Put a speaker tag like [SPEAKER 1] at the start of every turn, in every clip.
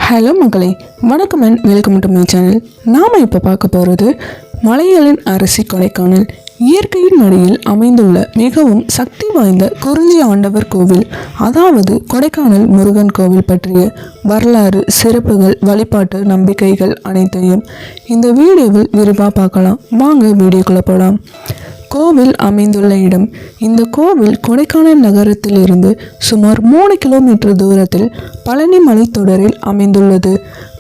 [SPEAKER 1] Hello மக்களே, வணக்கம் and welcome to my channel. நாம் இப்போ பார்க்க போகிறது மலைகளின் அரசி கொடைக்கானல். இயற்கையின் மடியில் அமைந்துள்ள மிகவும் சக்தி வாய்ந்த குறிஞ்சி ஆண்டவர் கோவில், அதாவது கொடைக்கானல் முருகன் கோவில் பற்றிய வரலாறு, சிறப்புகள், வழிபாட்டு நம்பிக்கைகள் அனைத்தையும் இந்த வீடியோவில் விரிவாக பார்க்கலாம். வாங்க வீடியோக்குள்ளே போகலாம். கோவில் அமைந்துள்ள இடம். இந்த கோவில் கொடைக்கானல் நகரத்திலிருந்து சுமார் 3 கிலோமீட்டர் தூரத்தில் பழனி மலைத்தொடரில் அமைந்துள்ளது.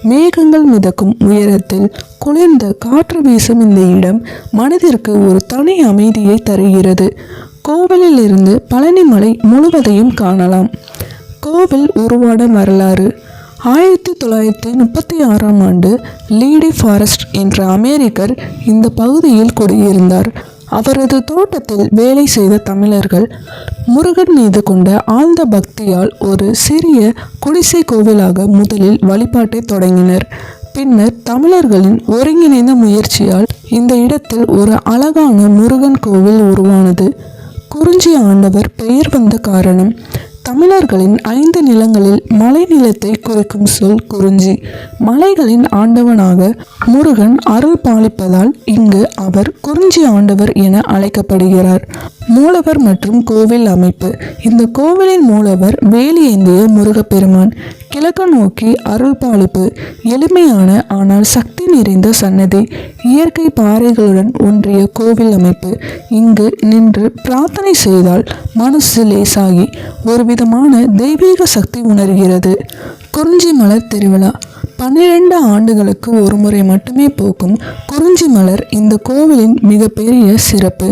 [SPEAKER 1] மேகங்கள் மிதக்கும் உயரத்தில் குளிர்ந்த காற்று வீசும் இந்த இடம் மனதிற்கு ஒரு தனி அமைதியை தருகிறது. கோவிலில் இருந்து பழனி மலை முழுவதையும் காணலாம். கோவில் உருவான வரலாறு. 1936ஆம் ஆண்டு லீடி ஃபாரஸ்ட் என்ற அமெரிக்கர் இந்த பகுதியில் குடியிருந்தார். அவரது தோட்டத்தில் வேலை செய்த தமிழர்கள் முருகன் மீது கொண்ட ஆழ்ந்த பக்தியால் ஒரு சிறிய குடிசை கோவிலாக முதலில் வழிபாட்டை தொடங்கினர். பின்னர் தமிழர்களின் ஒருங்கிணைந்த முயற்சியால் இந்த இடத்தில் ஒரு அழகான முருகன் கோவில் உருவானது. குறிஞ்சி ஆண்டவர் பெயர் வந்த காரணம். தமிழர்களின் 5 நிலங்களில் மலை நிலத்தை குறிக்கும் சொல் குறிஞ்சி. மலைகளின் ஆண்டவனாக முருகன் அருள் பாலிப்பதால் இங்கு அவர் குறிஞ்சி ஆண்டவர் என அழைக்கப்படுகிறார். மூலவர் மற்றும் கோவில் அமைப்பு. இந்த கோவிலின் மூலவர் வேலி ஏந்திய முருகப்பெருமான். கிழக்கு நோக்கி அருள் பாலிப்பு. எளிமையான ஆனால் சக்தி நிறைந்த சன்னதி. இயற்கை பாறைகளுடன் ஒன்றிய கோவில் அமைப்பு. இங்கு நின்று பிரார்த்தனை செய்தால் மனசு லேசாகி ஒரு விதமான தெய்வீக சக்தி உணர்கிறது. குறிஞ்சி மலர் திருவிழா. 12 ஆண்டுகளுக்கு ஒரு முறை மட்டுமே பூக்கும் குறிஞ்சி மலர் இந்த கோவிலின் மிகப்பெரிய சிறப்பு.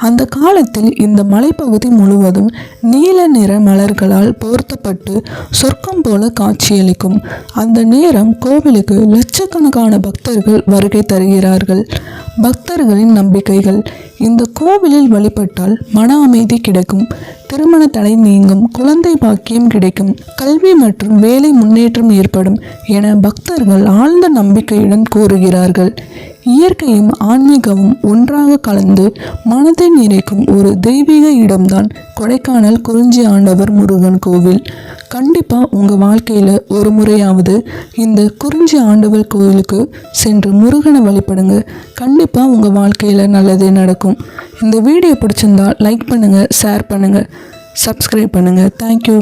[SPEAKER 1] அந்த காலத்தில் இந்த மலைப்பகுதி முழுவதும் நீல நிற மலர்களால் போர்த்தப்பட்டு சொர்க்கம் போல காட்சியளிக்கும். அந்த நேரம் கோவிலுக்கு லட்சக்கணக்கான பக்தர்கள் வருகை தருகிறார்கள். பக்தர்களின் நம்பிக்கைகள். இந்த கோவிலில் வழிபட்டால் மன அமைதி கிடைக்கும், திருமண தடை நீங்கும், குழந்தை பாக்கியம் கிடைக்கும், கல்வி மற்றும் வேலை முன்னேற்றம் ஏற்படும் என பக்தர்கள் ஆழ்ந்த நம்பிக்கையுடன் கூறுகிறார்கள். இயற்கையும் ஆன்மீகமும் ஒன்றாக கலந்து மனதை நிறைக்கும் ஒரு தெய்வீக இடம்தான் கொடைக்கானல் குறிஞ்சி ஆண்டவர் முருகன் கோவில். கண்டிப்பாக உங்கள் வாழ்க்கையில் ஒரு முறையாவது இந்த குறிஞ்சி ஆண்டவர் கோவிலுக்கு சென்று முருகனை வழிபடுங்க. கண்டிப்பாக உங்கள் வாழ்க்கையில் நல்லதே நடக்கும். இந்த வீடியோ பிடிச்சிருந்தால் லைக் பண்ணுங்கள், ஷேர் பண்ணுங்கள், சப்ஸ்கிரைப் பண்ணுங்கள். தேங்க்யூ.